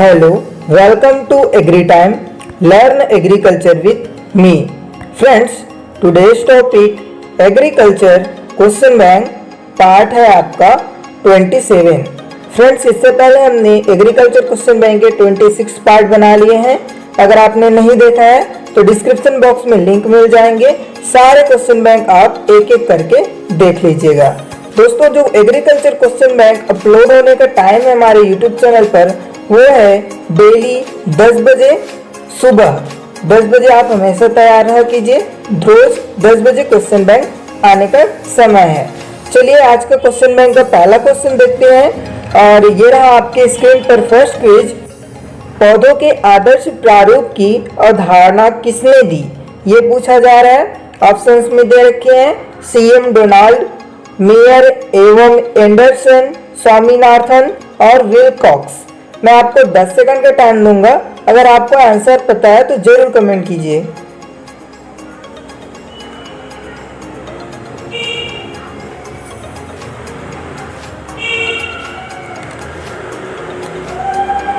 Hello, welcome to Agri Time. Learn agriculture with me. Friends, today's topic agriculture question bank part है आपका 27. Friends, इससे पहले हमने agriculture question bank के 26 part बना लिए हैं. अगर आपने नहीं देखा है तो डिस्क्रिप्शन बॉक्स में लिंक मिल जाएंगे. सारे क्वेश्चन बैंक आप एक एक करके देख लीजिएगा. दोस्तों, जो एग्रीकल्चर क्वेश्चन बैंक अपलोड होने का टाइम है हमारे यूट्यूब चैनल पर वो है डेली 10 बजे सुबह 10 बजे. आप हमेशा तैयार रहा कीजिए. रोज 10 बजे क्वेश्चन बैंक आने का समय है. चलिए आज का क्वेश्चन बैंक का पहला क्वेश्चन देखते हैं और ये रहा आपके स्क्रीन पर फर्स्ट क्विज. पौधों के आदर्श प्रारूप की अवधारणा किसने दी, ये पूछा जा रहा है. ऑप्शंस में दे रखे हैं सीएम डोनाल्ड, मेयर एवं एंडरसन, स्वामीनाथन और विलकॉक्स. मैं आपको 10 सेकंड का टाइम दूंगा. अगर आपको आंसर पता है तो जरूर कमेंट कीजिए.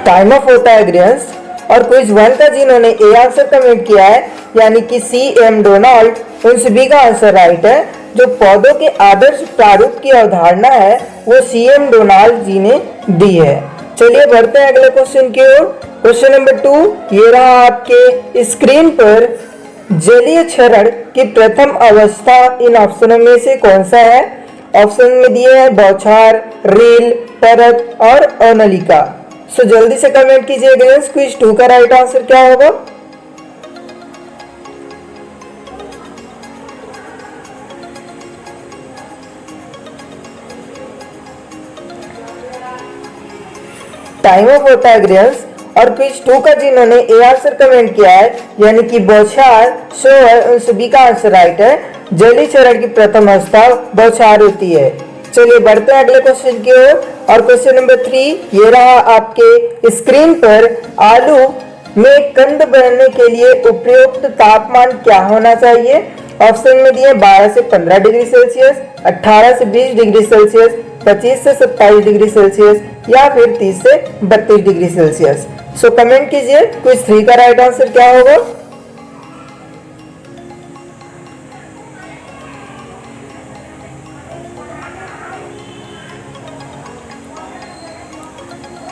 टाइम ऑफ होता है ग्रेंस. और क्विज 1 का जिन्होंने ए आंसर कमेंट किया है यानी कि सीएम डोनाल्ड, उन सभी का आंसर राइट है. जो पौधों के आदर्श प्रारूप की अवधारणा है वो सीएम डोनाल्ड जी ने दी है. चलिए बढ़ते हैं अगले क्वेश्चन की ओर. क्वेश्चन नंबर 2 ये रहा आपके स्क्रीन पर. जलीय क्षरण की प्रथम अवस्था इन ऑप्शनों में से कौन सा है. ऑप्शन में दिए हैं बौछार, रील, परत और अनलिका. सो जल्दी से कमेंट कीजिए गाइस, क्विज 2 का राइट आंसर क्या होगा. टाइम ऑफ होता है ग्रेंस. और क्विज 2 का जिन्होंने ए आंसर कमेंट किया है यानी कि बौछार सो है, उन सभी का आंसर राइट है. जलीय क्षरण की प्रथम अवस्था बौछार होती है. चलिए बढ़ते हैं अगले क्वेश्चन की ओर. और क्वेश्चन नंबर 3 ये रहा आपके स्क्रीन पर. आलू में कंद बनने के लिए उपयुक्त तापमान क्या होना चाहिए. ऑप्शन में दिए 12 से 15 डिग्री सेल्सियस, 18 से 20 डिग्री सेल्सियस, 25 से 27 डिग्री सेल्सियस या फिर 30 से 32 डिग्री सेल्सियस. सो कमेंट कीजिए क्विज 3 का राइट आंसर क्या होगा.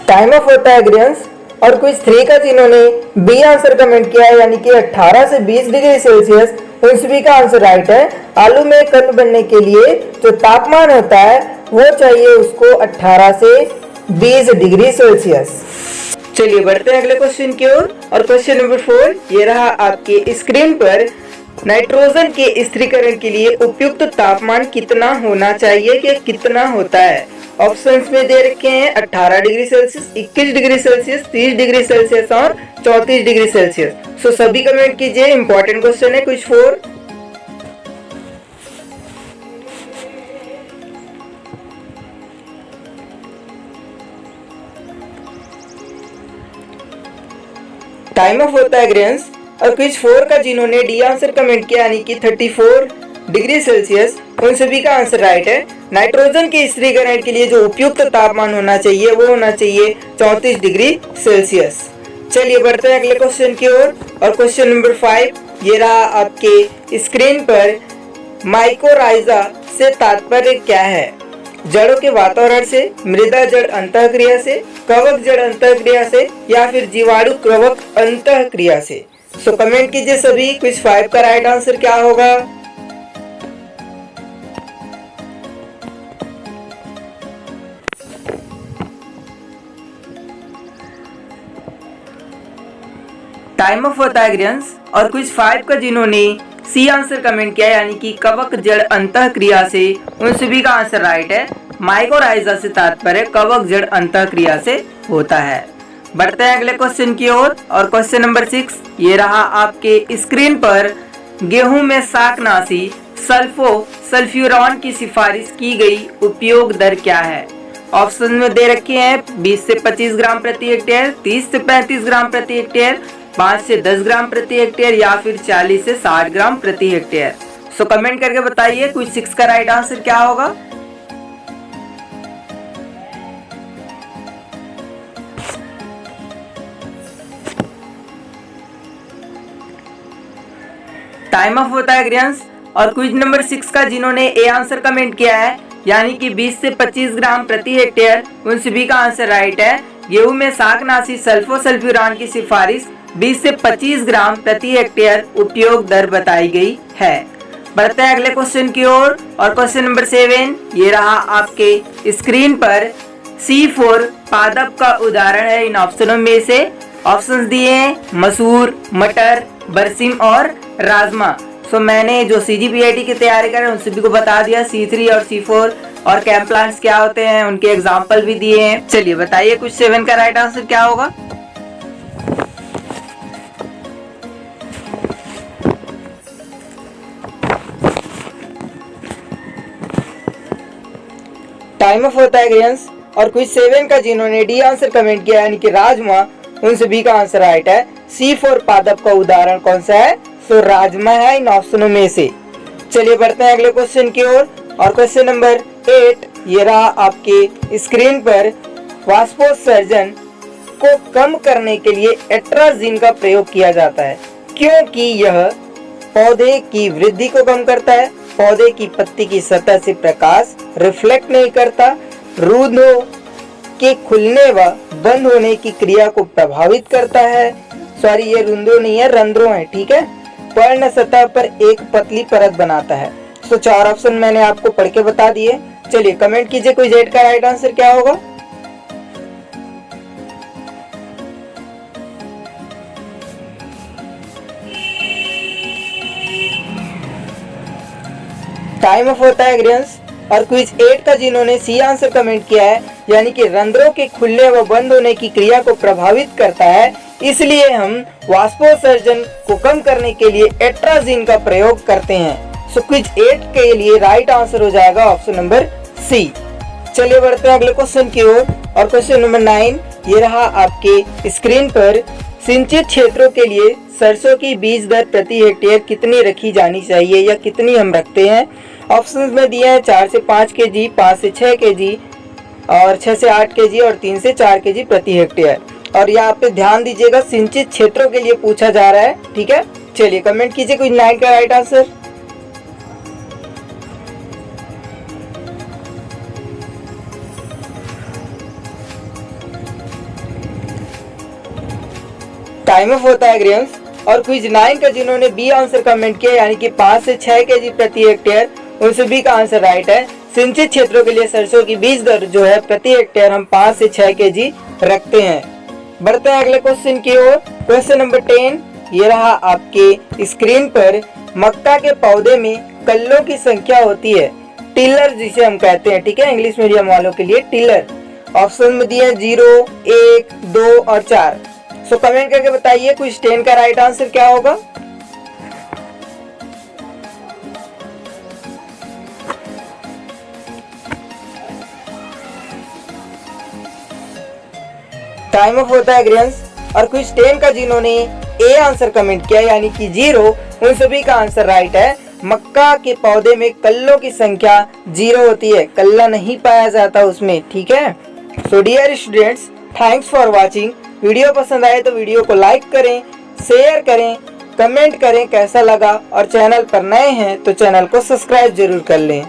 टाइम ऑफ होता है ग्रेंस. और क्विज 3 का जिन्होंने बी आंसर कमेंट किया है यानी कि 18 से 20 डिग्री सेल्सियस, उन सभी का आंसर राइट है. आलू में कंद बनने के लिए जो तापमान होता है वो चाहिए उसको 18 से 20 डिग्री सेल्सियस. चलिए बढ़ते हैं अगले क्वेश्चन की ओर. और क्वेश्चन नंबर 4 ये रहा आपके स्क्रीन पर. नाइट्रोजन के स्थिरीकरण के लिए उपयुक्त तापमान कितना होना चाहिए कि कितना होता है. ऑप्शंस में दे रखे हैं 18 degree Celsius, 21 degree Celsius, 30 degree Celsius और 34 डिग्री सेल्सियस. सो सभी कमेंट कीजिए. इंपॉर्टेंट क्वेश्चन है क्विज 4. टाइम ऑफ होता है ग्रेंस. और क्विज 4 का जिन्होंने डी आंसर कमेंट किया यानी कि 34 डिग्री सेल्सियस, उन सभी का आंसर राइट है. नाइट्रोजन के स्थिरीकरण के लिए जो उपयुक्त तापमान होना चाहिए वो होना चाहिए 34 डिग्री सेल्सियस. चलिए बढ़ते हैं अगले क्वेश्चन की ओर. और क्वेश्चन नंबर 5 ये रहा आपके स्क्रीन पर. माइकोराइजा से तात्पर्य क्या है. जड़ों के वातावरण से, मृदा जड़ अंतःक्रिया से, कवक जड़ अंतःक्रिया से या फिर जीवाणु कवक अंतःक्रिया से. सो कमेंट कीजिए सभी. क्विज 5 का राइट आंसर क्या होगा. टाइम ऑफ होता है ग्रेंस. और क्विज 5 का जिन्होंने सी आंसर कमेंट किया यानी कि कवक जड़ अंतःक्रिया से, उन सभी का आंसर राइट है. माइकोराइजा से तात्पर्य कवक जड़ अंतःक्रिया से होता है. बढ़ते हैं अगले क्वेश्चन की ओर. और क्वेश्चन नंबर 6 ये रहा आपके स्क्रीन पर. गेहूं में शाकनाशी सल्फ्यूरॉन की सिफारिश की गई उपयोग दर क्या है. ऑप्शन में दे रखे हैं 20 से 25 ग्राम प्रति हेक्टेयर, 30 से 35 ग्राम प्रति हेक्टेयर, 5 से 10 ग्राम प्रति हेक्टेयर या फिर 40 से 60 ग्राम प्रति हेक्टेयर. सो कमेंट करके बताइए क्विज 6 का राइट आंसर क्या होगा. टाइम ऑफ होता है ग्रेन्स। और क्विज नंबर 6 का जिन्होंने ए आंसर कमेंट किया है यानी कि 20 से 25 ग्राम प्रति हेक्टेयर, उन सभी का आंसर राइट है। गेहूं में शाकनाशी सल्फोसल्फ्यूरान की सिफारिश 20 से 25 ग्राम प्रति हेक्टेयर उपयोग दर बताई गई है। बढ़ते हैं अगले क्वेश्चन की ओर और क्वेश्चन नंबर 7 ये रहा आपके स्क्रीन पर। C4 पादप का उदाहरण है इन ऑप्शनों में से। ऑप्शंस दिए हैं मसूर, मटर, बरसीम और राजमा। सो मैंने जो CGPIT की तैयारी कर रहे हैं उन सभी को बता दिया C3 और C4 और कैंप प्लांट्स क्या होते हैं, उनके एग्जाम्पल भी दिए हैं। चलिए बताइए कुछ 7 का राइट आंसर क्या होगा। टाइम ऑफ होता है ग्रेन्स और क्विज 7 का जिन्होंने डी आंसर कमेंट किया यानी कि राजमा, उन सभी का आंसर राइट है। C4 पादप का उदाहरण कौन सा है, तो राजमा है इन ऑप्शनों में से। चलिए बढ़ते हैं अगले क्वेश्चन की ओर और क्वेश्चन नंबर 8 ये रहा आपके स्क्रीन पर। वाष्पोत्सर्जन को कम करने के लिए एट्राजीन का प्रयोग किया जाता है क्योंकि यह पौधे की वृद्धि को कम करता है, पौधे की पत्ती की सतह से प्रकाश रिफ्लेक्ट नहीं करता, रूंधों के खुलने व बंद होने की क्रिया को प्रभावित करता है। सॉरी ये रूंधों नहीं है, रंध्रों है, ठीक है। पर्ण सतह पर एक पतली परत बनाता है। तो 4 ऑप्शन मैंने आपको पढ़ के बता दिए। चलिए कमेंट कीजिए कोई Z का राइट आंसर क्या होगा। टाइम ऑफ होता है ग्रेन्स और क्विज 8 का जिन्होंने C आंसर कमेंट किया है यानी कि रंध्रों के खुलने व बंद होने की क्रिया को प्रभावित करता है, इसलिए हम वाष्पोत्सर्जन को कम करने के लिए एट्राजीन का प्रयोग करते हैं। सो क्विज 8 के लिए राइट आंसर हो जाएगा ऑप्शन नंबर C। चलिए बढ़ते हैं अगले क्वेश्चन की ओर और क्वेश्चन नंबर 9 ये रहा आपके स्क्रीन पर। सिंचित क्षेत्रों के लिए सरसों की बीज दर प्रति हेक्टेयर कितनी रखी जानी चाहिए या कितनी हम रखते हैं। ऑप्शंस में दिए हैं 4 से 5 kg, 5 से 6 kg और 6 से 8 kg और 3 से 4 kg प्रति हेक्टेयर। और यहाँ पे ध्यान दीजिएगा सिंचित क्षेत्रों के लिए पूछा जा रहा है, ठीक है। चलिए कमेंट कीजिए कुछ 9 का राइट आंसर। टाइम ऑफ होता है ग्रेन्स और क्विज 9 का जिन्होंने बी आंसर कमेंट किया यानी कि 5 से 6 kg प्रति हेक्टेयर, उन सभी का आंसर राइट है। सिंचित क्षेत्रों के लिए सरसों की बीज दर जो है प्रति हेक्टेयर हम 5 से 6 kg रखते हैं। बढ़ते हैं अगले क्वेश्चन की ओर। क्वेश्चन नंबर 10 ये रहा आपके स्क्रीन पर। मक्का के पौधे में कल्लों की संख्या होती है, टिलर जिसे हम कहते हैं, ठीक है, इंग्लिश मीडियम वालों के लिए टिलर। ऑप्शन में दिए 0, 1, 2 और 4। सो कमेंट करके बताइए कुछ 10 का राइट आंसर क्या होगा। टाइम ऑफ होता है ग्रेन्स और क्विज 10 का जिन्होंने ए आंसर कमेंट किया यानी कि 0, उन सभी का आंसर राइट है। मक्का के पौधे में कल्लों की संख्या 0 होती है, कल्ला नहीं पाया जाता उसमें, ठीक है। So dear students, thanks for watching. Video पसंद आए तो वीडियो को लाइक करें, शेयर करें, कमेंट करें कैसा लगा और चैनल पर नए हैं तो चैनल को सब्सक्राइब जरूर कर लें।